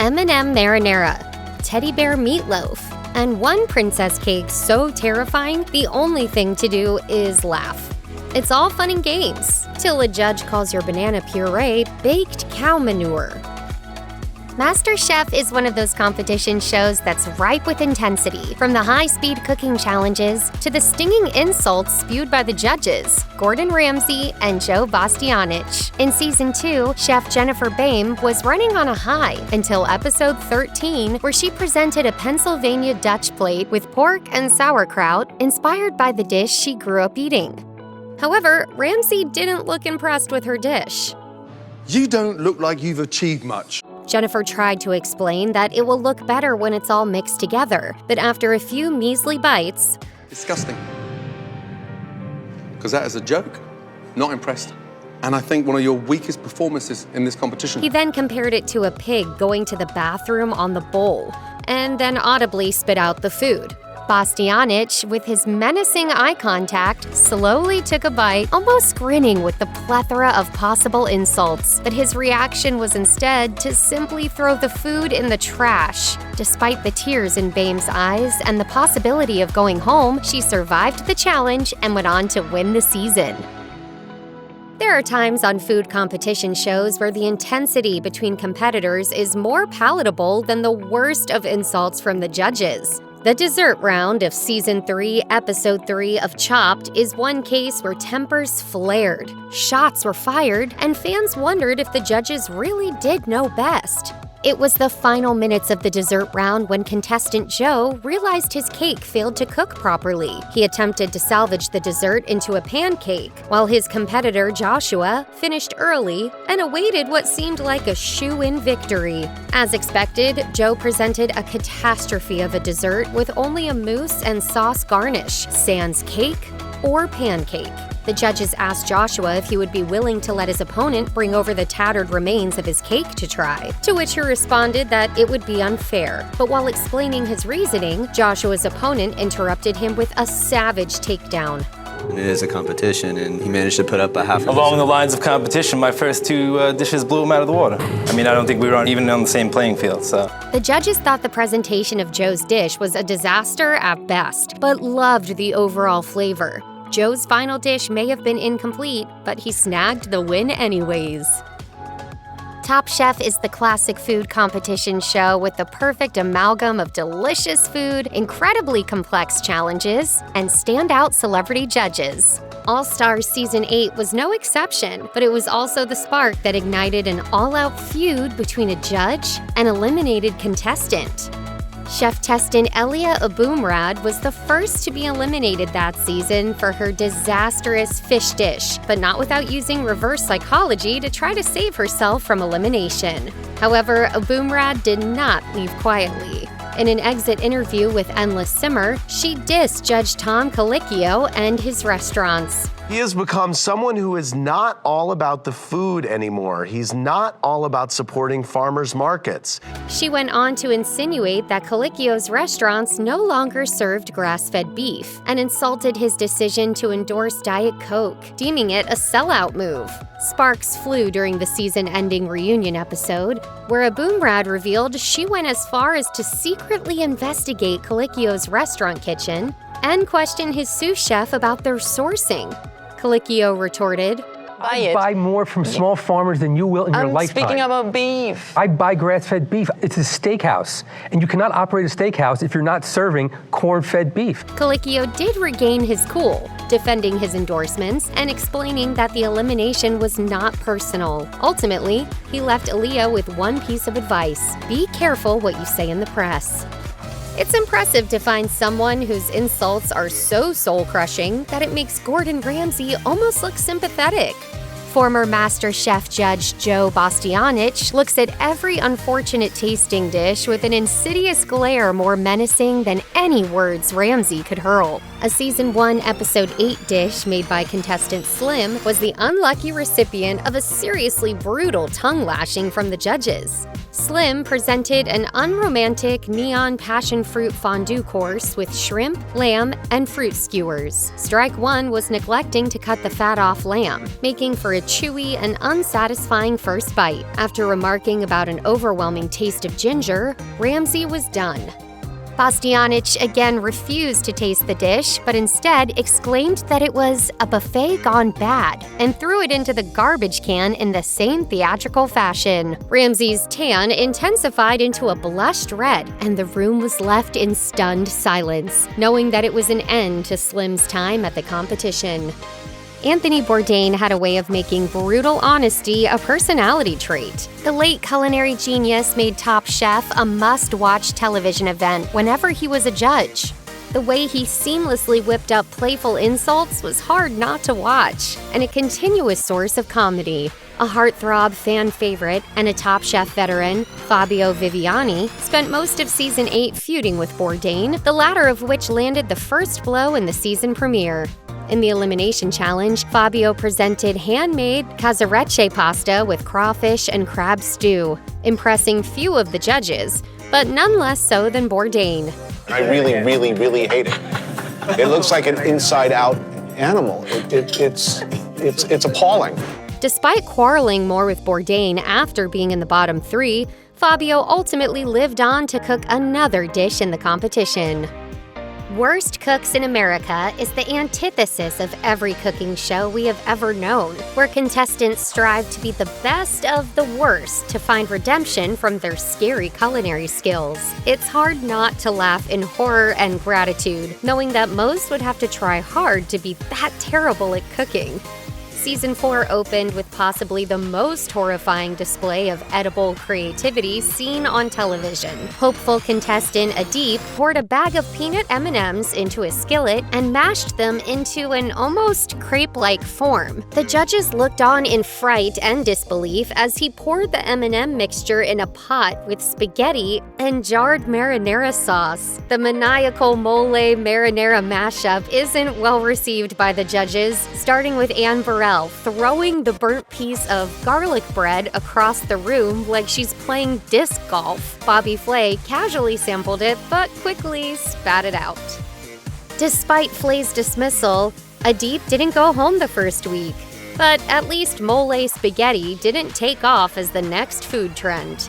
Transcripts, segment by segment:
M&M marinara, teddy bear meatloaf, and one princess cake so terrifying the only thing to do is laugh. It's all fun and games, till a judge calls your banana puree baked cow manure. MasterChef is one of those competition shows that's ripe with intensity, from the high-speed cooking challenges to the stinging insults spewed by the judges, Gordon Ramsay and Joe Bastianich. In Season 2, Chef Jennifer Baim was running on a high until episode 13, where she presented a Pennsylvania Dutch plate with pork and sauerkraut inspired by the dish she grew up eating. However, Ramsay didn't look impressed with her dish. You don't look like you've achieved much. Jennifer tried to explain that it will look better when it's all mixed together, but after a few measly bites... Disgusting. Because that is a joke. Not impressed. And I think one of your weakest performances in this competition. He then compared it to a pig going to the bathroom on the bowl, and then audibly spit out the food. Bastianich, with his menacing eye contact, slowly took a bite, almost grinning with the plethora of possible insults. But his reaction was instead to simply throw the food in the trash. Despite the tears in Baim's eyes and the possibility of going home, she survived the challenge and went on to win the season. There are times on food competition shows where the intensity between competitors is more palatable than the worst of insults from the judges. The dessert round of Season 3, Episode 3 of Chopped is one case where tempers flared, shots were fired, and fans wondered if the judges really did know best. It was the final minutes of the dessert round when contestant Joe realized his cake failed to cook properly. He attempted to salvage the dessert into a pancake, while his competitor Joshua finished early and awaited what seemed like a shoo-in victory. As expected, Joe presented a catastrophe of a dessert with only a mousse and sauce garnish, sans cake or pancake. The judges asked Joshua if he would be willing to let his opponent bring over the tattered remains of his cake to try, to which he responded that it would be unfair. But while explaining his reasoning, Joshua's opponent interrupted him with a savage takedown. It is a competition, and he managed to put up a half. Along the lines of competition, my first two dishes blew him out of the water. I mean, I don't think we were even on the same playing field, so. The judges thought the presentation of Joe's dish was a disaster at best, but loved the overall flavor. Joe's final dish may have been incomplete, but he snagged the win anyways. Top Chef is the classic food competition show with the perfect amalgam of delicious food, incredibly complex challenges, and standout celebrity judges. All Stars Season 8 was no exception, but it was also the spark that ignited an all-out feud between a judge and eliminated contestant. Chef Testin Elia Aboumrad was the first to be eliminated that season for her disastrous fish dish, but not without using reverse psychology to try to save herself from elimination. However, Aboumrad did not leave quietly. In an exit interview with Endless Simmer, she dissed Judge Tom Colicchio and his restaurants. He has become someone who is not all about the food anymore. He's not all about supporting farmers markets. She went on to insinuate that Colicchio's restaurants no longer served grass-fed beef and insulted his decision to endorse Diet Coke, deeming it a sellout move. Sparks flew during the season-ending reunion episode, where Aboumrad revealed she went as far as to secretly investigate Colicchio's restaurant kitchen and question his sous chef about their sourcing. Colicchio retorted, I buy more from small farmers than you will in your lifetime. Speaking about beef. I buy grass-fed beef. It's a steakhouse, and you cannot operate a steakhouse if you're not serving corn-fed beef. Colicchio did regain his cool, defending his endorsements and explaining that the elimination was not personal. Ultimately, he left Elia with one piece of advice: be careful what you say in the press. It's impressive to find someone whose insults are so soul-crushing that it makes Gordon Ramsay almost look sympathetic. Former MasterChef judge Joe Bastianich looks at every unfortunate tasting dish with an insidious glare more menacing than any words Ramsay could hurl. A Season 1, Episode 8 dish made by contestant Slim was the unlucky recipient of a seriously brutal tongue lashing from the judges. Slim presented an unromantic neon passion fruit fondue course with shrimp, lamb, and fruit skewers. Strike 1 was neglecting to cut the fat off lamb, making for a chewy and unsatisfying first bite. After remarking about an overwhelming taste of ginger, Ramsay was done. Bastianich again refused to taste the dish, but instead exclaimed that it was a buffet gone bad and threw it into the garbage can in the same theatrical fashion. Ramsay's tan intensified into a blushed red, and the room was left in stunned silence, knowing that it was an end to Slim's time at the competition. Anthony Bourdain had a way of making brutal honesty a personality trait. The late culinary genius made Top Chef a must-watch television event whenever he was a judge. The way he seamlessly whipped up playful insults was hard not to watch, and a continuous source of comedy. A heartthrob fan favorite and a Top Chef veteran, Fabio Viviani, spent most of Season 8 feuding with Bourdain, the latter of which landed the first blow in the season premiere. In the Elimination Challenge, Fabio presented handmade casarecce pasta with crawfish and crab stew, impressing few of the judges, but none less so than Bourdain. I really hate it. It looks like an inside-out animal. It's appalling. Despite quarreling more with Bourdain after being in the bottom 3, Fabio ultimately lived on to cook another dish in the competition. Worst Cooks in America is the antithesis of every cooking show we have ever known, where contestants strive to be the best of the worst to find redemption from their scary culinary skills. It's hard not to laugh in horror and gratitude, knowing that most would have to try hard to be that terrible at cooking. Season 4 opened with possibly the most horrifying display of edible creativity seen on television. Hopeful contestant Adeep poured a bag of peanut M&Ms into a skillet and mashed them into an almost crepe-like form. The judges looked on in fright and disbelief as he poured the M&M mixture in a pot with spaghetti and jarred marinara sauce. The maniacal mole marinara mashup isn't well received by the judges, starting with Anne Burrell throwing the burnt piece of garlic bread across the room like she's playing disc golf. Bobby Flay casually sampled it, but quickly spat it out. Despite Flay's dismissal, Adeep didn't go home the first week. But at least mole spaghetti didn't take off as the next food trend.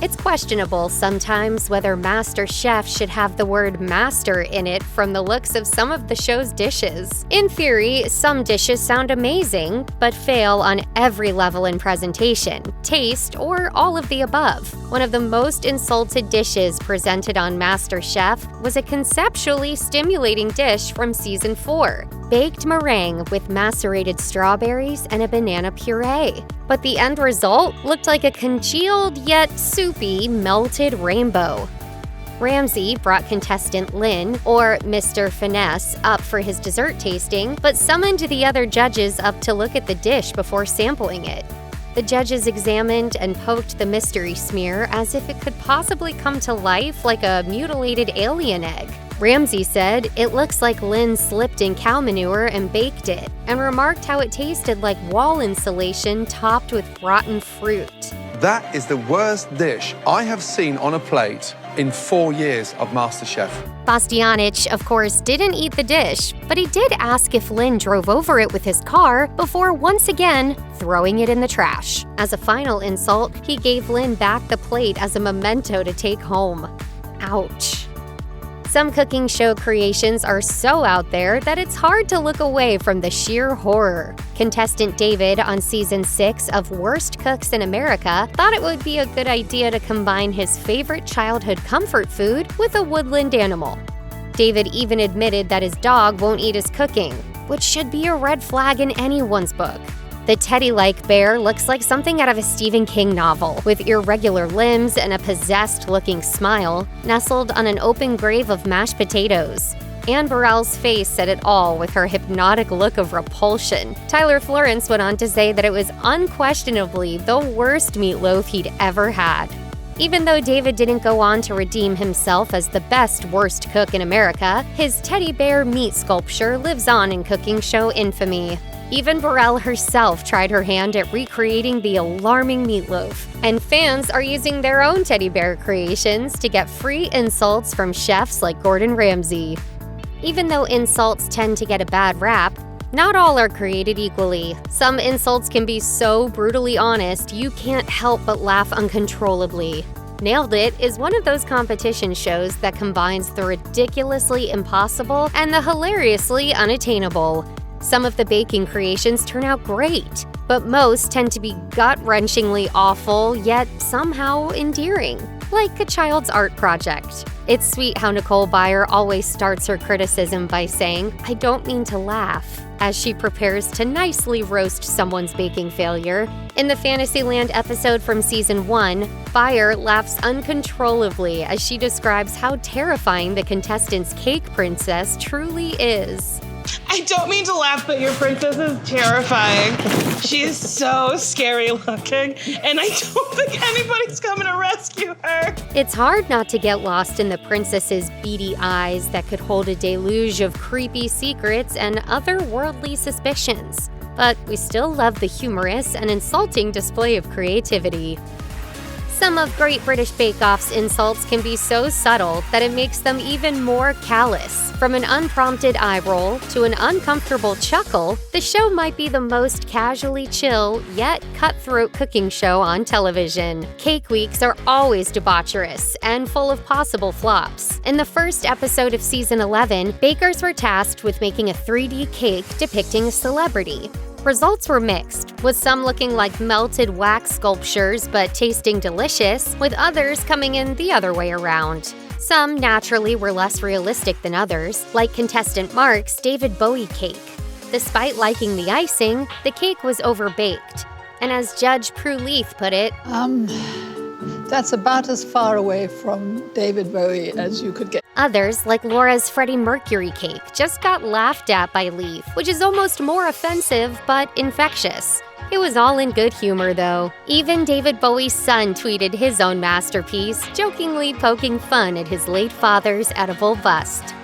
It's questionable sometimes whether Master Chef should have the word master in it from the looks of some of the show's dishes. In theory, some dishes sound amazing, but fail on every level in presentation, taste, or all of the above. One of the most insulted dishes presented on Master Chef was a conceptually stimulating dish from Season 4, baked meringue with macerated strawberries and a banana puree. But the end result looked like a congealed yet soupy melted rainbow. Ramsay brought contestant Lynn, or Mr. Finesse, up for his dessert tasting, but summoned the other judges up to look at the dish before sampling it. The judges examined and poked the mystery smear as if it could possibly come to life like a mutilated alien egg. Ramsay said it looks like Lynn slipped in cow manure and baked it, and remarked how it tasted like wall insulation topped with rotten fruit. That is the worst dish I have seen on a plate in 4 years of MasterChef. Bastianich, of course, didn't eat the dish, but he did ask if Lynn drove over it with his car before once again throwing it in the trash. As a final insult, he gave Lynn back the plate as a memento to take home. Ouch. Some cooking show creations are so out there that it's hard to look away from the sheer horror. Contestant David on Season 6 of Worst Cooks in America thought it would be a good idea to combine his favorite childhood comfort food with a woodland animal. David even admitted that his dog won't eat his cooking, which should be a red flag in anyone's book. The teddy-like bear looks like something out of a Stephen King novel, with irregular limbs and a possessed-looking smile, nestled on an open grave of mashed potatoes. Anne Burrell's face said it all with her hypnotic look of repulsion. Tyler Florence went on to say that it was unquestionably the worst meatloaf he'd ever had. Even though David didn't go on to redeem himself as the best worst cook in America, his teddy bear meat sculpture lives on in cooking show infamy. Even Burrell herself tried her hand at recreating the alarming Meatloaf, and fans are using their own teddy bear creations to get free insults from chefs like Gordon Ramsay. Even though insults tend to get a bad rap, not all are created equally. Some insults can be so brutally honest you can't help but laugh uncontrollably. Nailed It is one of those competition shows that combines the ridiculously impossible and the hilariously unattainable. Some of the baking creations turn out great, but most tend to be gut-wrenchingly awful, yet somehow endearing, like a child's art project. It's sweet how Nicole Byer always starts her criticism by saying, "I don't mean to laugh," as she prepares to nicely roast someone's baking failure. In the Fantasyland episode from Season 1, Byer laughs uncontrollably as she describes how terrifying the contestant's cake princess truly is. I don't mean to laugh, but your princess is terrifying. She's so scary looking, and I don't think anybody's coming to rescue her. It's hard not to get lost in the princess's beady eyes that could hold a deluge of creepy secrets and otherworldly suspicions. But we still love the humorous and insulting display of creativity. Some of Great British Bake Off's insults can be so subtle that it makes them even more callous. From an unprompted eye roll to an uncomfortable chuckle, the show might be the most casually chill yet cutthroat cooking show on television. Cake weeks are always debaucherous and full of possible flops. In the first episode of Season 11, bakers were tasked with making a 3D cake depicting a celebrity. Results were mixed, with some looking like melted wax sculptures but tasting delicious, with others coming in the other way around. Some naturally were less realistic than others, like contestant Mark's David Bowie cake. Despite liking the icing, the cake was overbaked. And as Judge Prue Leith put it, that's about as far away from David Bowie as you could get. Others, like Laura's Freddie Mercury cake, just got laughed at by Leith, which is almost more offensive but infectious. It was all in good humor, though. Even David Bowie's son tweeted his own masterpiece, jokingly poking fun at his late father's edible bust.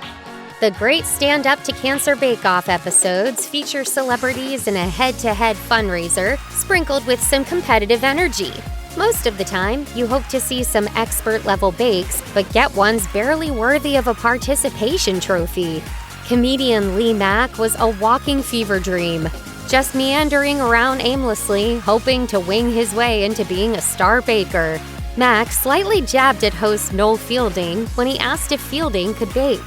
The great Stand Up to Cancer Bake Off episodes feature celebrities in a head-to-head fundraiser, sprinkled with some competitive energy. Most of the time, you hope to see some expert-level bakes, but get ones barely worthy of a participation trophy. Comedian Lee Mack was a walking fever dream, just meandering around aimlessly, hoping to wing his way into being a star baker. Mack slightly jabbed at host Noel Fielding when he asked if Fielding could bake.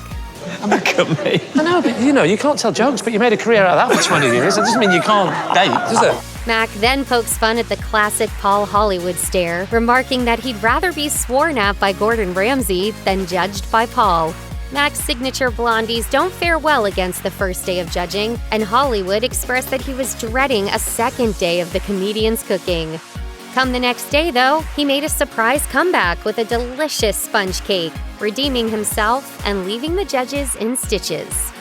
Look at me. I know, but you can't tell jokes, but you made a career out of that for 20 years. It doesn't mean you can't bake, does it? Mack then pokes fun at the classic Paul Hollywood stare, remarking that he'd rather be sworn at by Gordon Ramsay than judged by Paul. Mack's signature blondies don't fare well against the first day of judging, and Hollywood expressed that he was dreading a second day of the comedian's cooking. Come the next day, though, he made a surprise comeback with a delicious sponge cake, redeeming himself and leaving the judges in stitches.